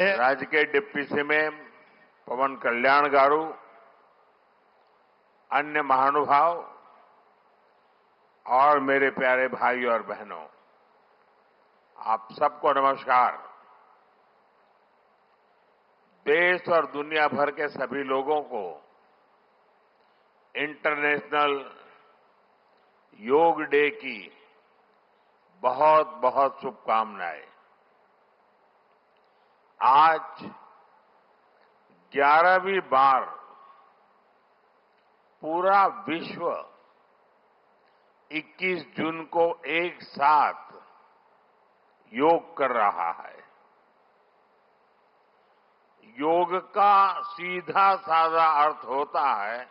राज्य के deputy CM पवन कल्याण गारू, अन्य महानुभाव और मेरे प्यारे भाई और बहनों, आप सबको नमस्कार। देश और दुनिया भर के सभी लोगों को इंटरनेशनल योग डे की बहुत बहुत शुभकामनाएं। आज 11वीं बार पूरा विश्व 21 जून को एक साथ योग कर रहा है। योग का सीधा साधा अर्थ होता है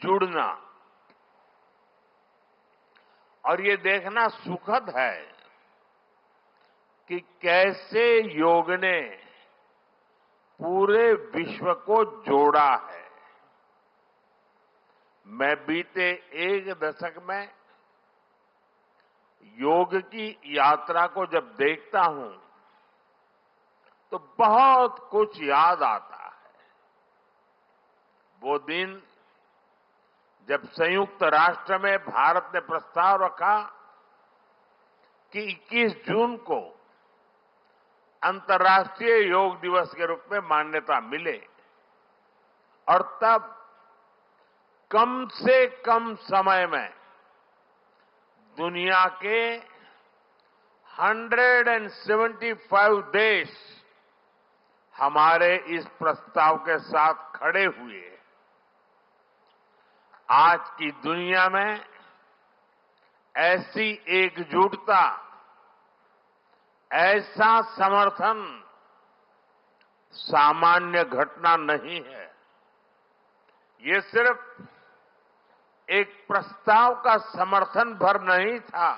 जुड़ना, और ये देखना सुखद है कि कैसे योग ने पूरे विश्व को जोड़ा है। मैं बीते एक दशक में योग की यात्रा को जब देखता हूं तो बहुत कुछ याद आता है। वो दिन जब संयुक्त राष्ट्र में भारत ने प्रस्ताव रखा कि 21 जून को अंतर्राष्ट्रीय योग दिवस के रूप में मान्यता मिले, और तब कम से कम समय में दुनिया के 175 देश हमारे इस प्रस्ताव के साथ खड़े हुए। आज की दुनिया में ऐसी एकजुटता, ऐसा समर्थन सामान्य घटना नहीं है। ये सिर्फ एक प्रस्ताव का समर्थन भर नहीं था,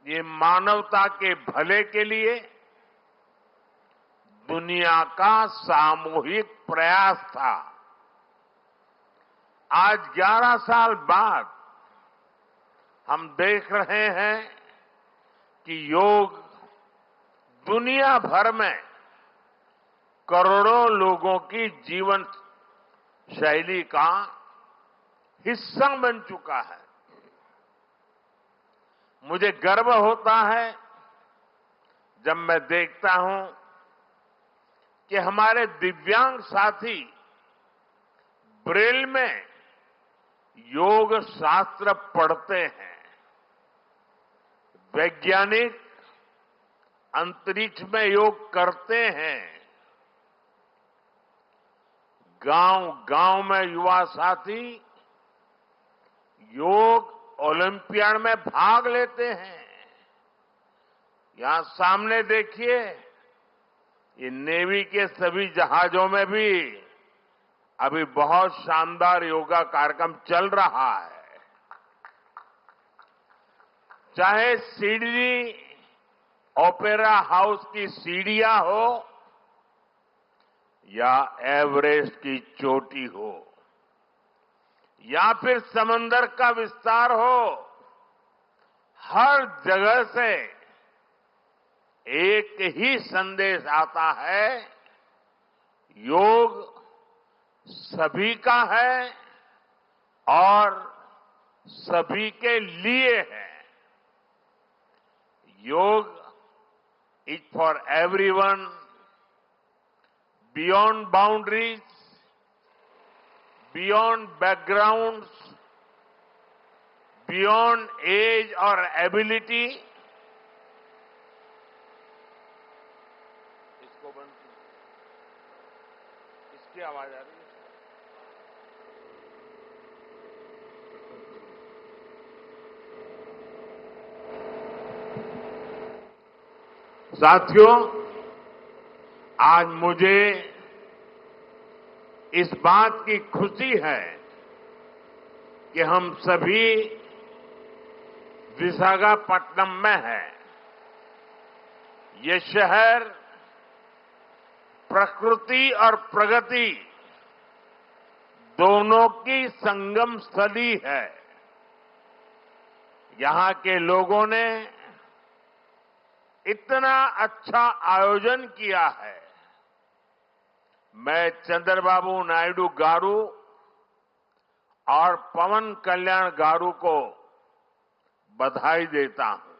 ये मानवता के भले के लिए दुनिया का सामूहिक प्रयास था। आज 11 साल बाद हम देख रहे हैं कि योग दुनिया भर में करोड़ों लोगों की जीवन शैली का हिस्सा बन चुका है। मुझे गर्व होता है जब मैं देखता हूं कि हमारे दिव्यांग साथी ब्रेल में योग शास्त्र पढ़ते हैं, वैज्ञानिक अंतरिक्ष में योग करते हैं, गांव-गांव में युवा साथी योग ओलंपियाड में भाग लेते हैं। यहां सामने देखिए, ये नेवी के सभी जहाजों में भी अभी बहुत शानदार योगा कार्यक्रम चल रहा है। चाहे सिडनी ओपेरा हाउस की सीढ़ियां हो या एवरेस्ट की चोटी हो या फिर समंदर का विस्तार हो, हर जगह से एक ही संदेश आता है, योग सभी का है और सभी के लिए है। Yoga is for everyone, beyond boundaries, beyond backgrounds, beyond age और एबिलिटी। इसको बंद, इसकी आवाज आ रही है। साथियों, आज मुझे इस बात की खुशी है कि हम सभी विशाखापट्टनम में हैं। ये शहर प्रकृति और प्रगति दोनों की संगम स्थली है। यहां के लोगों ने इतना अच्छा आयोजन किया है। मैं चंद्रबाबू नायडू गारू और पवन कल्याण गारू को बधाई देता हूं।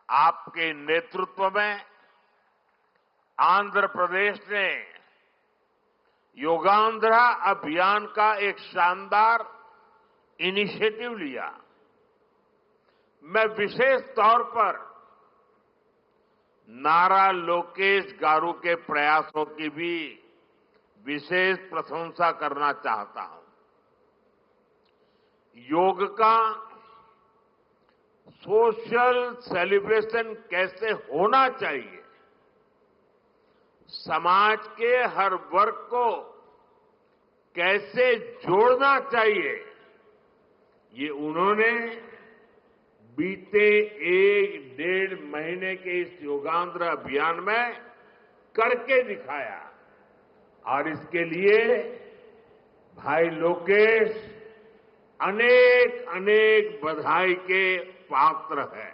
आपके नेतृत्व में आंध्र प्रदेश ने योगांध्रा अभियान का एक शानदार इनिशिएटिव लिया। मैं विशेष तौर पर नारा लोकेश गारू के प्रयासों की भी विशेष प्रशंसा करना चाहता हूं। योग का सोशल सेलिब्रेशन कैसे होना चाहिए, समाज के हर वर्ग को कैसे जोड़ना चाहिए, ये उन्होंने बीते 1-1.5 महीने के इस योगांध्र अभियान में करके दिखाया। और इसके लिए भाई लोकेश अनेक अनेक बधाई के पात्र है।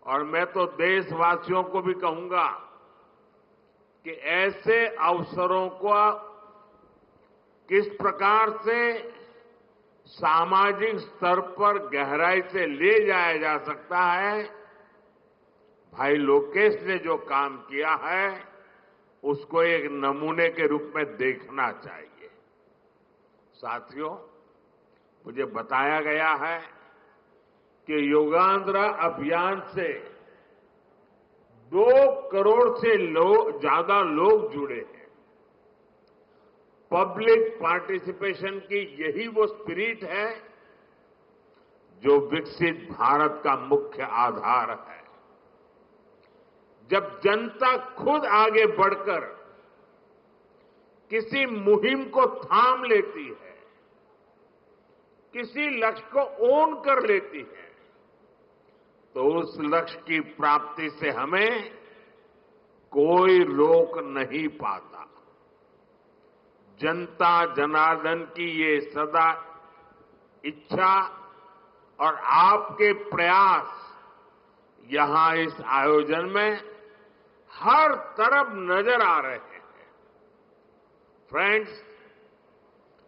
और मैं तो देशवासियों को भी कहूंगा कि ऐसे अवसरों को किस प्रकार से सामाजिक स्तर पर गहराई से ले जाया जा सकता है, भाई लोकेश ने जो काम किया है उसको एक नमूने के रूप में देखना चाहिए। साथियों, मुझे बताया गया है कि योगांध्रा अभियान से 2 करोड़ से ज्यादा लोग जुड़े हैं। पब्लिक पार्टिसिपेशन की यही वो स्पिरिट है जो विकसित भारत का मुख्य आधार है। जब जनता खुद आगे बढ़कर किसी मुहिम को थाम लेती है, किसी लक्ष्य को ओन कर लेती है, तो उस लक्ष्य की प्राप्ति से हमें कोई रोक नहीं पाता। जनता जनार्दन की ये सदा इच्छा और आपके प्रयास यहां इस आयोजन में हर तरफ नजर आ रहे हैं। Friends,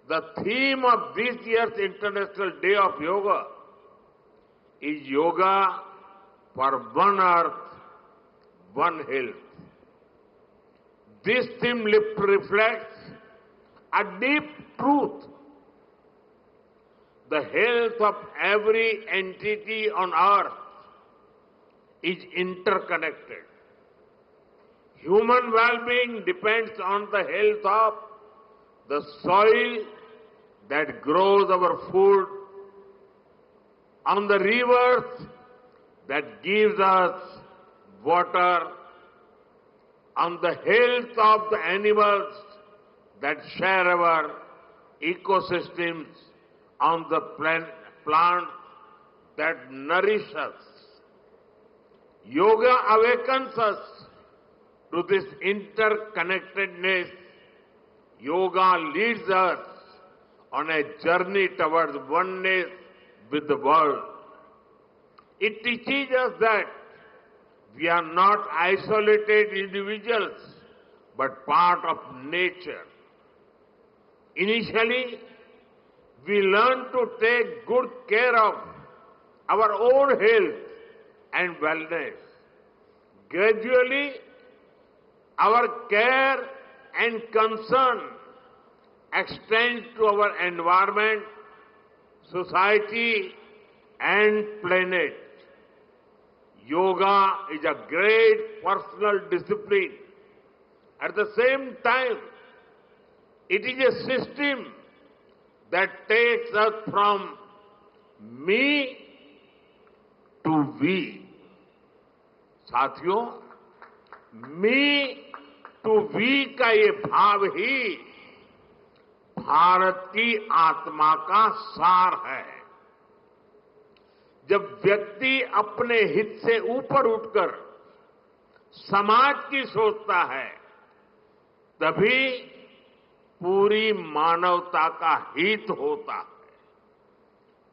the theme of this year's International Day of Yoga is Yoga for One Earth, One Health. This theme reflects a deep truth. The health of every entity on earth is interconnected. Human well-being depends on the health of the soil that grows our food, on the rivers that gives us water, on the health of the animals that share our ecosystems, on the plants that nourish us. Yoga awakens us to this interconnectedness. Yoga leads us on a journey towards oneness with the world. It teaches us that we are not isolated individuals, but part of nature. Initially, we learn to take good care of our own health and wellness. Gradually, our care and concern extends to our environment, society, and planet. Yoga is a great personal discipline. At the same time, it is a system that takes us from me to we. साथियों, मी to we का ये भाव ही भारत की आत्मा का सार है। जब व्यक्ति अपने हित से ऊपर उठकर समाज की सोचता है, तभी पूरी मानवता का हित होता है।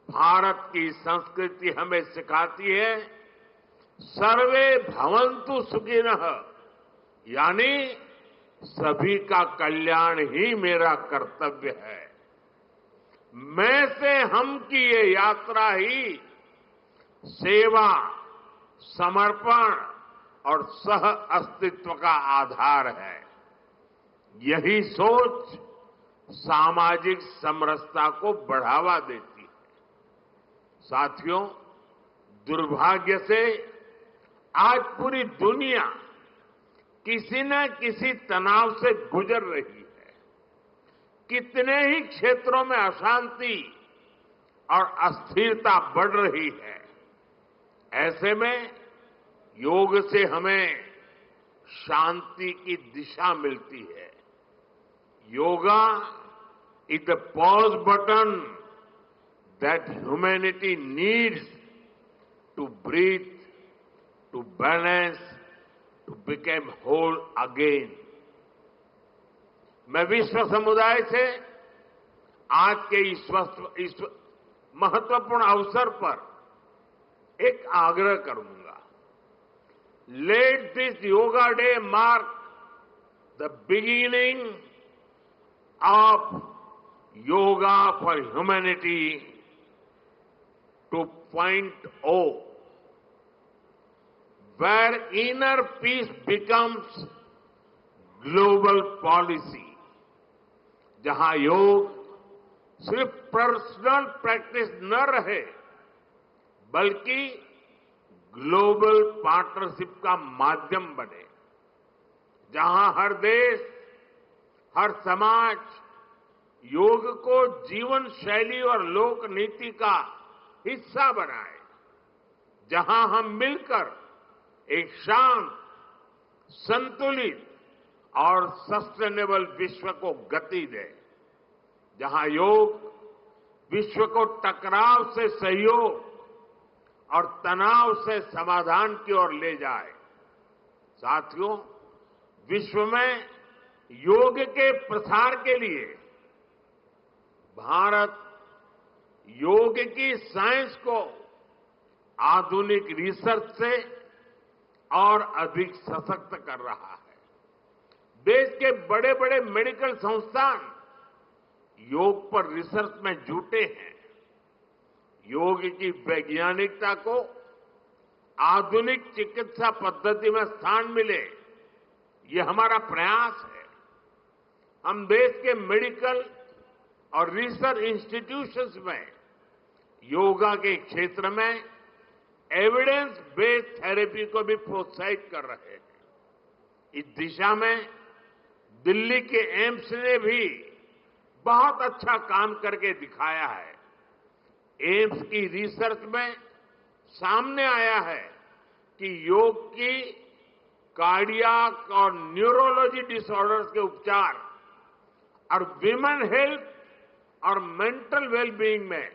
भारत की संस्कृति हमें सिखाती है सर्वे भवन्तु सुखिनः, यानी सभी का कल्याण ही मेरा कर्तव्य है। मैं से हम की ये यात्रा ही सेवा, समर्पण और सह अस्तित्व का आधार है। यही सोच सामाजिक समरसता को बढ़ावा देती है। साथियों, दुर्भाग्य से आज पूरी दुनिया किसी न किसी तनाव से गुजर रही है। कितने ही क्षेत्रों में अशांति और अस्थिरता बढ़ रही है। ऐसे में योग से हमें शांति की दिशा मिलती है। Yoga is the pause button that humanity needs to breathe, to balance, to become whole again. मैं विश्व समुदाय से आज के इस महत्वपूर्ण अवसर पर एक आग्रह करूंगा। Let this yoga day mark the beginning of yoga for humanity 2.0, where inner peace becomes global policy, जहां योग सिर्फ पर्सनल प्रैक्टिस न रहे बल्कि ग्लोबल पार्टनरशिप का माध्यम बने, जहां हर देश, हर समाज योग को जीवन शैली और लोक नीति का हिस्सा बनाए, जहां हम मिलकर एक शांत, संतुलित और सस्टेनेबल विश्व को गति दे, जहां योग विश्व को टकराव से सहयोग और तनाव से समाधान की ओर ले जाए। साथियों, विश्व में योग के प्रसार के लिए भारत योग की साइंस को आधुनिक रिसर्च से और अधिक सशक्त कर रहा है। देश के बड़े बड़े मेडिकल संस्थान योग पर रिसर्च में जुटे हैं। योग की वैज्ञानिकता को आधुनिक चिकित्सा पद्धति में स्थान मिले, ये हमारा प्रयास है। हम देश के मेडिकल और रिसर्च इंस्टीट्यूशंस में योगा के क्षेत्र में एविडेंस बेस्ड थेरेपी को भी प्रोत्साहित कर रहे हैं। इस दिशा में दिल्ली के एम्स ने भी बहुत अच्छा काम करके दिखाया है। एम्स की रिसर्च में सामने आया है कि योग की कार्डियक और न्यूरोलॉजी डिसऑर्डर्स के उपचार और विमेन हेल्थ और मेंटल वेलबीइंग में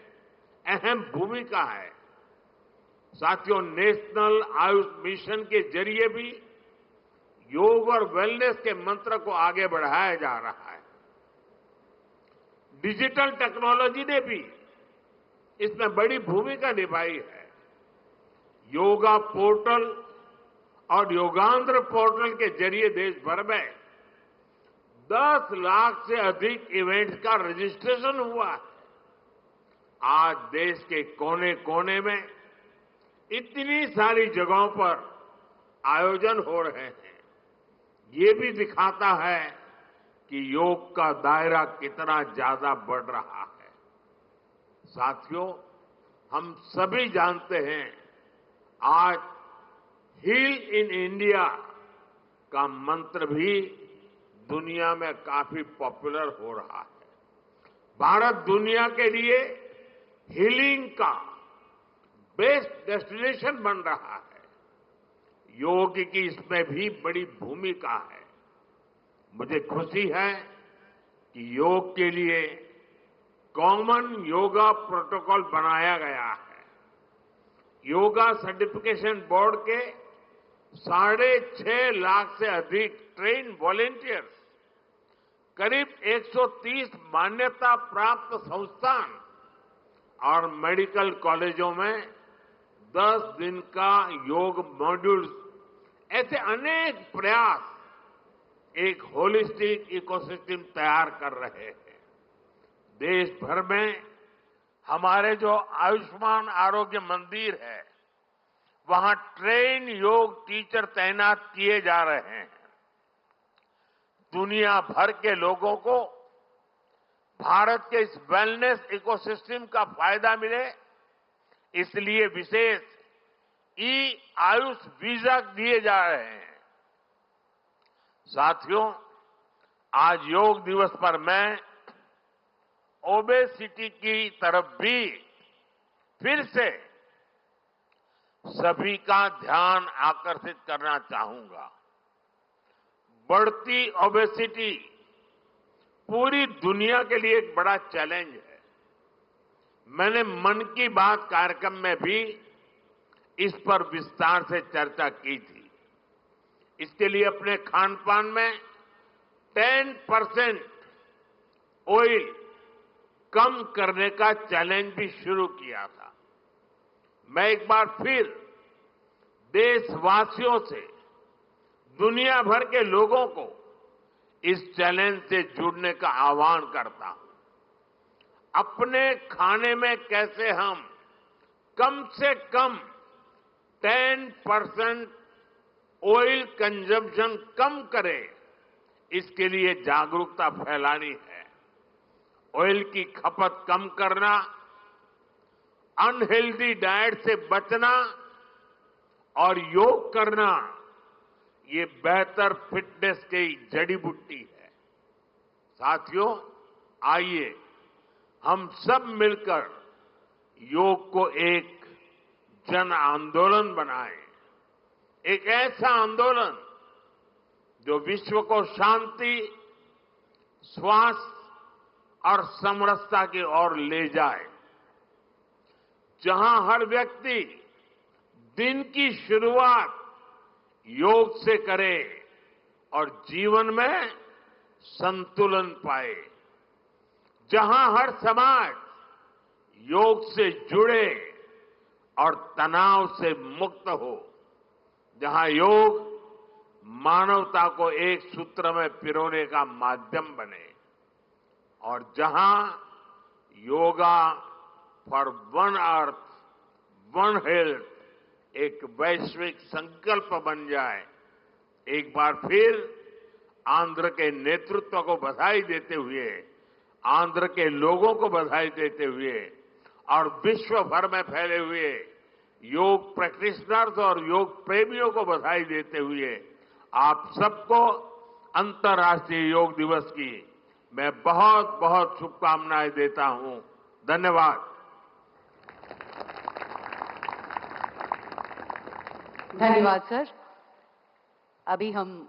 अहम भूमिका है। साथियों, नेशनल आयुष मिशन के जरिए भी योग और वेलनेस के मंत्र को आगे बढ़ाया जा रहा है। डिजिटल टेक्नोलॉजी ने भी इसमें बड़ी भूमिका निभाई है। योगा पोर्टल और योगांध्र पोर्टल के जरिए देश भर में 10 लाख से अधिक इवेंट्स का रजिस्ट्रेशन हुआ है। आज देश के कोने कोने में इतनी सारी जगहों पर आयोजन हो रहे हैं। ये भी दिखाता है कि योग का दायरा कितना ज्यादा बढ़ रहा है। साथियों, हम सभी जानते हैं आज हील इन इंडिया का मंत्र भी दुनिया में काफी पॉपुलर हो रहा है। भारत दुनिया के लिए हीलिंग का बेस्ट डेस्टिनेशन बन रहा है। योग की इसमें भी बड़ी भूमिका है। मुझे खुशी है कि योग के लिए कॉमन योगा प्रोटोकॉल बनाया गया है। योगा सर्टिफिकेशन बोर्ड के 6.5 लाख से अधिक ट्रेन वॉलेंटियर्स, करीब 130 मान्यता प्राप्त संस्थान और मेडिकल कॉलेजों में 10 दिन का योग मॉड्यूल, ऐसे अनेक प्रयास एक होलिस्टिक इकोसिस्टम तैयार कर रहे हैं। देश भर में हमारे जो आयुष्मान आरोग्य मंदिर है, वहां ट्रेन योग टीचर तैनात किए जा रहे हैं। दुनिया भर के लोगों को भारत के इस वेलनेस इकोसिस्टम का फायदा मिले, इसलिए विशेष आयुष वीजा दिए जा रहे हैं। साथियों, आज योग दिवस पर मैं ओबेसिटी की तरफ भी फिर से सभी का ध्यान आकर्षित करना चाहूंगा। बढ़ती ओबेसिटी पूरी दुनिया के लिए एक बड़ा चैलेंज है। मैंने मन की बात कार्यक्रम में भी इस पर विस्तार से चर्चा की थी। इसके लिए अपने खान पान में 10% ऑयल कम करने का चैलेंज भी शुरू किया था। मैं एक बार फिर देशवासियों से, दुनिया भर के लोगों को इस चैलेंज से जुड़ने का आह्वान करता हूं। अपने खाने में कैसे हम कम से कम 10% ऑयल कंजम्पशन कम करें, इसके लिए जागरूकता फैलानी है। ऑयल की खपत कम करना, अनहेल्दी डाइट से बचना और योग करना, ये बेहतर फिटनेस की जड़ी बूटी है। साथियों, आइए हम सब मिलकर योग को एक जन आंदोलन बनाएं, एक ऐसा आंदोलन जो विश्व को शांति, स्वास्थ्य और समरसता की ओर ले जाए, जहां हर व्यक्ति दिन की शुरुआत योग से करे और जीवन में संतुलन पाए, जहां हर समाज योग से जुड़े और तनाव से मुक्त हो, जहां योग मानवता को एक सूत्र में पिरोने का माध्यम बने, और जहां yoga for one earth one health एक वैश्विक संकल्प बन जाए। एक बार फिर आंध्र के नेतृत्व को बधाई देते हुए, आंध्र के लोगों को बधाई देते हुए और विश्व भर में फैले हुए योग प्रैक्टिशनर्स और योग प्रेमियों को बधाई देते हुए आप सबको अंतर्राष्ट्रीय योग दिवस की मैं बहुत बहुत शुभकामनाएं देता हूं। धन्यवाद। धन्यवाद सर। अभी हम